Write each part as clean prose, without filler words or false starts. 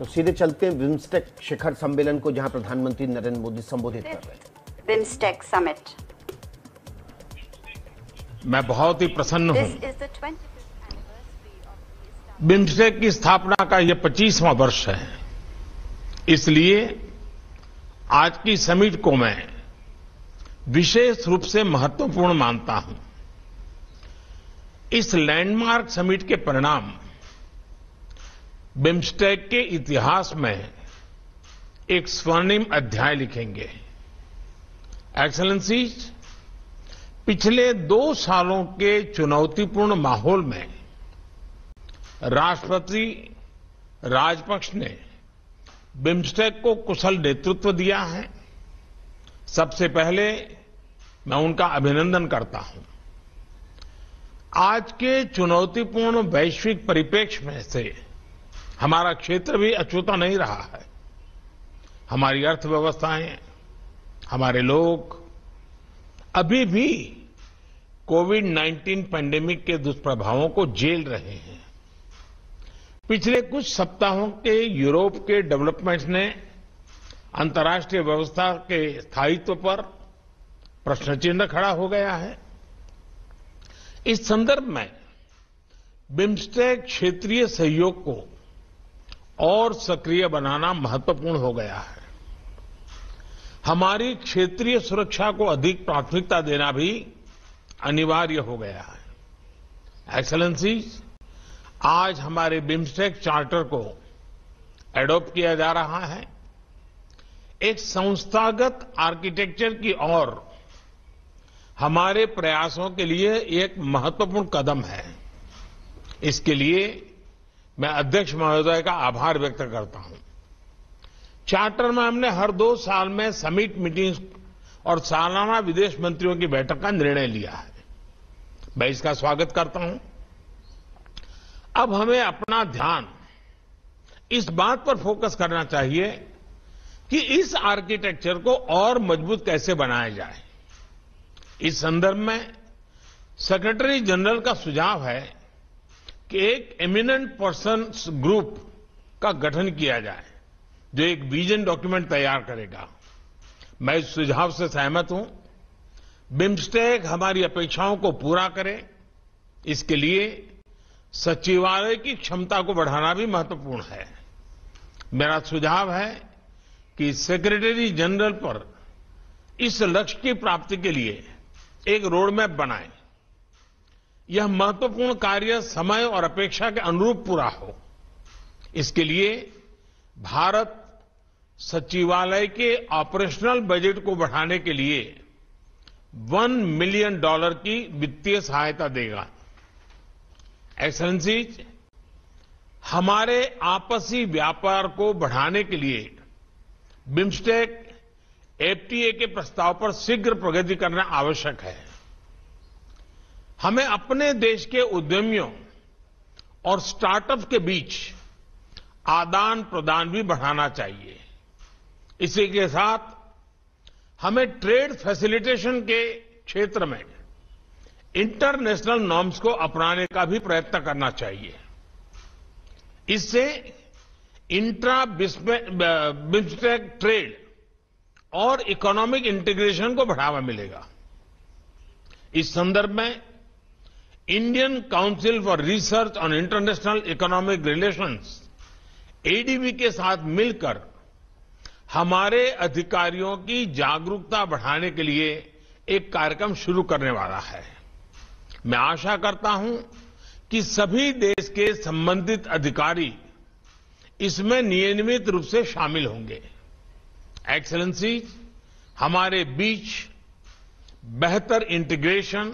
तो सीधे चलते हैं बिम्स्टेक शिखर सम्मेलन को, जहां प्रधानमंत्री नरेंद्र मोदी संबोधित कर रहे हैं। BIMSTEC summit. मैं बहुत ही प्रसन्न हूं। बिम्स्टेक की स्थापना का यह 25वां वर्ष है, इसलिए आज की समिट को मैं विशेष रूप से महत्वपूर्ण मानता हूं। इस लैंडमार्क समिट के परिणाम बिम्स्टेक के इतिहास में एक स्वर्णिम अध्याय लिखेंगे। एक्सेलेंसीज, पिछले 2 सालों के चुनौतीपूर्ण माहौल में राष्ट्रपति राजपक्ष ने बिम्स्टेक को कुशल नेतृत्व दिया है। सबसे पहले मैं उनका अभिनंदन करता हूं। आज के चुनौतीपूर्ण वैश्विक परिप्रेक्ष्य में से हमारा क्षेत्र भी अछूता नहीं रहा है। हमारी अर्थव्यवस्थाएं, हमारे लोग अभी भी कोविड-19 पैंडेमिक के दुष्प्रभावों को झेल रहे हैं। पिछले कुछ सप्ताहों के यूरोप के डेवलपमेंट्स ने अंतर्राष्ट्रीय व्यवस्था के स्थायित्व पर प्रश्न चिन्ह खड़ा हो गया है। इस संदर्भ में बिम्स्टेक क्षेत्रीय सहयोग को और सक्रिय बनाना महत्वपूर्ण हो गया है। हमारी क्षेत्रीय सुरक्षा को अधिक प्राथमिकता देना भी अनिवार्य हो गया है। एक्सेलेंसीज, आज हमारे बिम्स्टेक चार्टर को एडॉप्ट किया जा रहा है। एक संस्थागत आर्किटेक्चर की ओर हमारे प्रयासों के लिए एक महत्वपूर्ण कदम है। इसके लिए मैं अध्यक्ष महोदय का आभार व्यक्त करता हूं। चार्टर में हमने हर 2 साल में समिट मीटिंग्स और सालाना विदेश मंत्रियों की बैठक का निर्णय लिया है। मैं इसका स्वागत करता हूं। अब हमें अपना ध्यान इस बात पर फोकस करना चाहिए कि इस आर्किटेक्चर को और मजबूत कैसे बनाया जाए। इस संदर्भ में सेक्रेटरी जनरल का सुझाव है कि एक एमिनेंट पर्सन्स ग्रुप का गठन किया जाए, जो एक विजन डॉक्यूमेंट तैयार करेगा। मैं इस सुझाव से सहमत हूं। बिम्स्टेक हमारी अपेक्षाओं को पूरा करे, इसके लिए सचिवालय की क्षमता को बढ़ाना भी महत्वपूर्ण है। मेरा सुझाव है कि सेक्रेटरी जनरल पर इस लक्ष्य की प्राप्ति के लिए एक रोड मैप बनाए। यह महत्वपूर्ण कार्य समय और अपेक्षा के अनुरूप पूरा हो। इसके लिए भारत सचिवालय के ऑपरेशनल बजट को बढ़ाने के लिए $1 मिलियन की वित्तीय सहायता देगा। एक्सेलेंसीज, हमारे आपसी व्यापार को बढ़ाने के लिए बिम्स्टेक एफटीए के प्रस्ताव पर शीघ्र प्रगति करना आवश्यक है। हमें अपने देश के उद्यमियों और स्टार्टअप के बीच आदान प्रदान भी बढ़ाना चाहिए। इसी के साथ हमें ट्रेड फैसिलिटेशन के क्षेत्र में इंटरनेशनल नॉर्म्स को अपनाने का भी प्रयत्न करना चाहिए। इससे इंट्रा बिम्स्टेक ट्रेड और इकोनॉमिक इंटीग्रेशन को बढ़ावा मिलेगा। इस संदर्भ में Indian council for research on international economic relations ADB के साथ मिलकर हमारे अधिकारियों की जागरूकता बढ़ाने के लिए एक कार्यक्रम शुरू करने वाला है। मैं आशा करता हूं कि सभी देश के संबंधित अधिकारी इसमें नियमित रूप से शामिल होंगे। एक्सेलेंसीज, हमारे बीच बेहतर इंटीग्रेशन,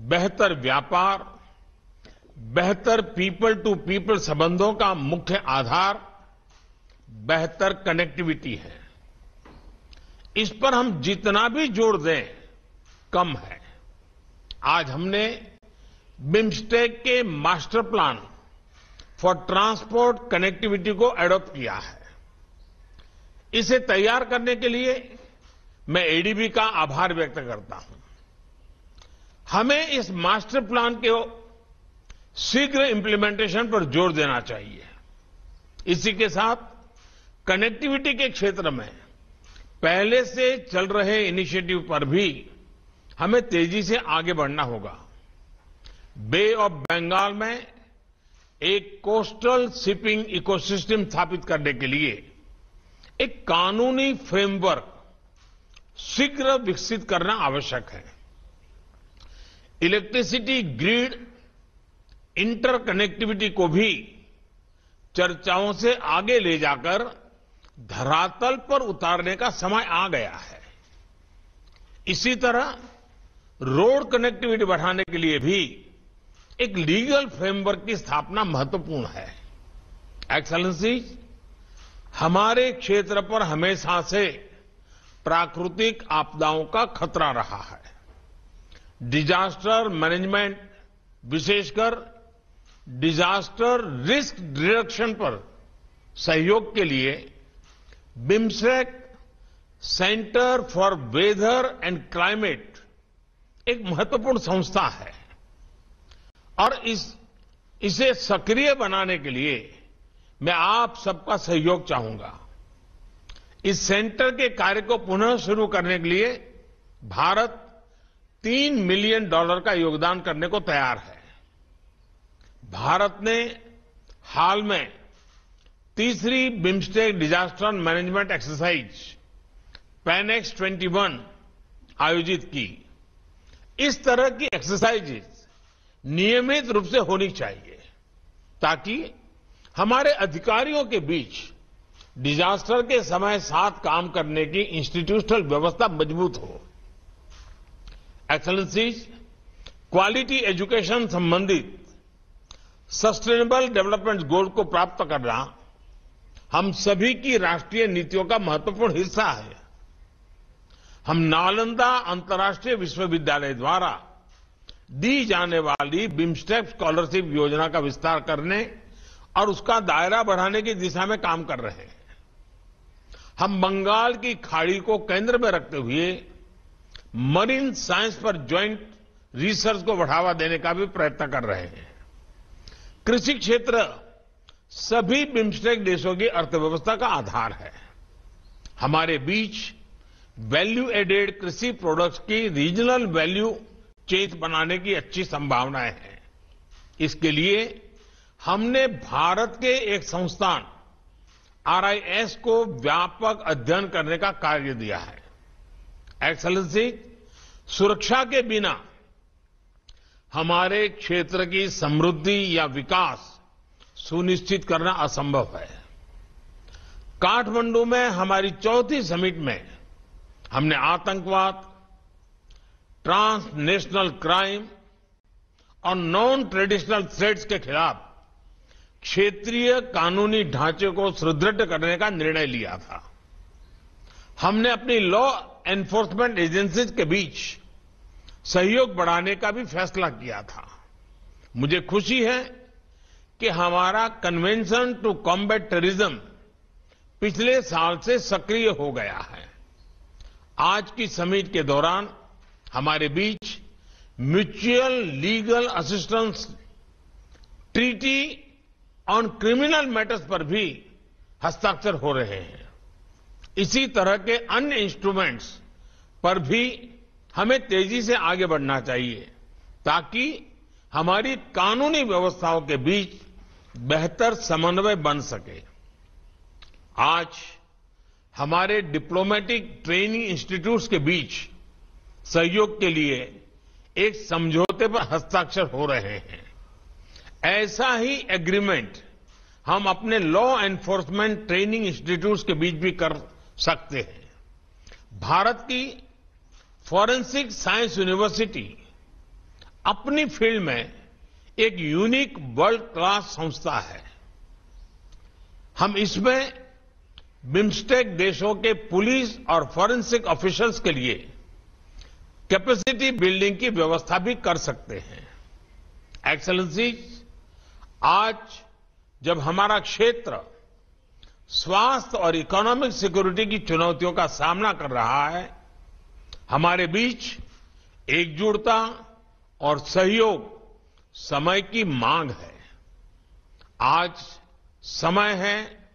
बेहतर व्यापार, बेहतर पीपल टू पीपल संबंधों का मुख्य आधार बेहतर कनेक्टिविटी है। इस पर हम जितना भी जोर दें कम है। आज हमने बिम्स्टेक के master plan for transport connectivity को एडॉप्ट किया है। इसे तैयार करने के लिए मैं एडीबी का आभार व्यक्त करता हूं। हमें इस मास्टर प्लान के शीघ्र इंप्लीमेंटेशन पर जोर देना चाहिए। इसी के साथ कनेक्टिविटी के क्षेत्र में पहले से चल रहे इनिशिएटिव पर भी हमें तेजी से आगे बढ़ना होगा। बे ऑफ बंगाल में एक कोस्टल शिपिंग इकोसिस्टम स्थापित करने के लिए एक कानूनी फ्रेमवर्क शीघ्र विकसित करना आवश्यक है। इलेक्ट्रिसिटी ग्रिड इंटरकनेक्टिविटी को भी चर्चाओं से आगे ले जाकर धरातल पर उतारने का समय आ गया है। इसी तरह रोड कनेक्टिविटी बढ़ाने के लिए भी एक लीगल फ्रेमवर्क की स्थापना महत्वपूर्ण है। एक्सेलेंसी, हमारे क्षेत्र पर हमेशा से प्राकृतिक आपदाओं का खतरा रहा है। डिजास्टर मैनेजमेंट, विशेषकर डिजास्टर रिस्क रिडक्शन पर सहयोग के लिए BIMSTEC centre for weather and climate एक महत्वपूर्ण संस्था है और इसे सक्रिय बनाने के लिए मैं आप सबका सहयोग चाहूंगा। इस सेंटर के कार्य को पुनः शुरू करने के लिए भारत $3 मिलियन का योगदान करने को तैयार है। भारत ने हाल में तीसरी बिम्स्टेक डिजास्टर मैनेजमेंट एक्सरसाइज पैनेक्स 21 आयोजित की। इस तरह की एक्सरसाइजेज नियमित रूप से होनी चाहिए ताकि हमारे अधिकारियों के बीच डिजास्टर के समय साथ काम करने की इंस्टीट्यूशनल व्यवस्था मजबूत हो। एक्सेलेंसीज, क्वालिटी एजुकेशन संबंधित सस्टेनेबल डेवलपमेंट गोल को प्राप्त करना हम सभी की राष्ट्रीय नीतियों का महत्वपूर्ण हिस्सा है। हम नालंदा अंतर्राष्ट्रीय विश्वविद्यालय द्वारा दी जाने वाली बिम्स्टेक स्कॉलरशिप योजना का विस्तार करने और उसका दायरा बढ़ाने की दिशा में काम कर रहे हैं। हम बंगाल की खाड़ी को केंद्र में रखते हुए मरीन साइंस पर ज्वाइंट रिसर्च को बढ़ावा देने का भी प्रयत्न कर रहे हैं। कृषि क्षेत्र सभी बिम्स्टेक देशों की अर्थव्यवस्था का आधार है। हमारे बीच वैल्यू एडेड कृषि प्रोडक्ट्स की रीजनल वैल्यू चेन बनाने की अच्छी संभावनाएं हैं। इसके लिए हमने भारत के एक संस्थान RIS को व्यापक अध्ययन करने का कार्य दिया है। एक्सेलेंसी, सुरक्षा के बिना हमारे क्षेत्र की समृद्धि या विकास सुनिश्चित करना असंभव है। काठमांडू में हमारी चौथी समिट में हमने आतंकवाद, ट्रांसनेशनल क्राइम और नॉन ट्रेडिशनल थ्रेट्स के खिलाफ क्षेत्रीय कानूनी ढांचे को सुदृढ़ करने का निर्णय लिया था। हमने अपनी लॉ एनफोर्समेंट एजेंसीज के बीच सहयोग बढ़ाने का भी फैसला किया था। मुझे खुशी है कि हमारा कन्वेंशन टू कॉम्बैट टेररिज्म पिछले साल से सक्रिय हो गया है। आज की समिट के दौरान हमारे बीच mutual legal assistance treaty on criminal matters पर भी हस्ताक्षर हो रहे हैं। इसी तरह के अन्य इंस्ट्रूमेंट्स पर भी हमें तेजी से आगे बढ़ना चाहिए ताकि हमारी कानूनी व्यवस्थाओं के बीच बेहतर समन्वय बन सके। आज हमारे डिप्लोमेटिक ट्रेनिंग इंस्टीट्यूट्स के बीच सहयोग के लिए एक समझौते पर हस्ताक्षर हो रहे हैं। ऐसा ही एग्रीमेंट हम अपने लॉ एनफोर्समेंट ट्रेनिंग इंस्टीट्यूट्स के बीच भी कर सकते हैं। भारत की फॉरेंसिक साइंस यूनिवर्सिटी अपनी फील्ड में एक यूनिक वर्ल्ड क्लास संस्था है। हम इसमें बिम्स्टेक देशों के पुलिस और फॉरेंसिक ऑफिसर्स के लिए कैपेसिटी बिल्डिंग की व्यवस्था भी कर सकते हैं। एक्सेलेंसी, आज जब हमारा क्षेत्र स्वास्थ्य और इकोनॉमिक सिक्योरिटी की चुनौतियों का सामना कर रहा है, हमारे बीच एकजुटता और सहयोग समय की मांग है। आज समय है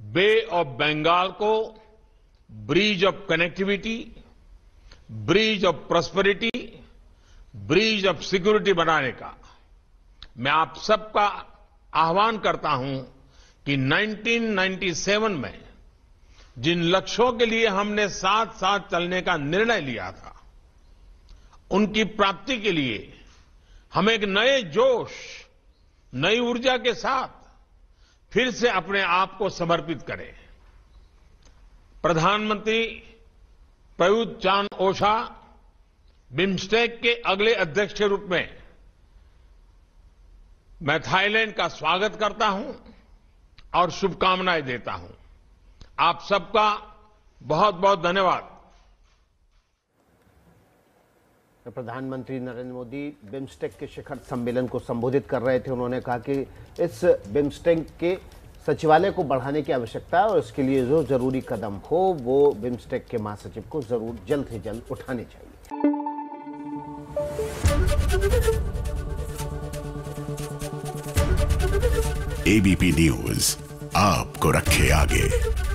बे ऑफ बंगाल को bridge of connectivity, bridge of prosperity, bridge of security बनाने का। मैं आप सबका आह्वान करता हूं कि 1997 में जिन लक्ष्यों के लिए हमने साथ साथ चलने का निर्णय लिया था, उनकी प्राप्ति के लिए हम एक नए जोश, नई ऊर्जा के साथ फिर से अपने आप को समर्पित करें। प्रधानमंत्री प्रयुक्त चान-ओचा बिम्स्टेक के अगले अध्यक्ष के रूप में मैं थाईलैंड का स्वागत करता हूं और शुभकामनाएं देता हूं। आप सबका बहुत बहुत धन्यवाद। प्रधानमंत्री नरेंद्र मोदी बिम्स्टेक के शिखर सम्मेलन को संबोधित कर रहे थे। उन्होंने कहा कि इस बिम्स्टेक के सचिवालय को बढ़ाने की आवश्यकता है और इसके लिए जो जरूरी कदम हो वो बिम्स्टेक के महासचिव को जरूर जल्द से जल्द उठाने चाहिए। एबीपी न्यूज आपको रखे आगे।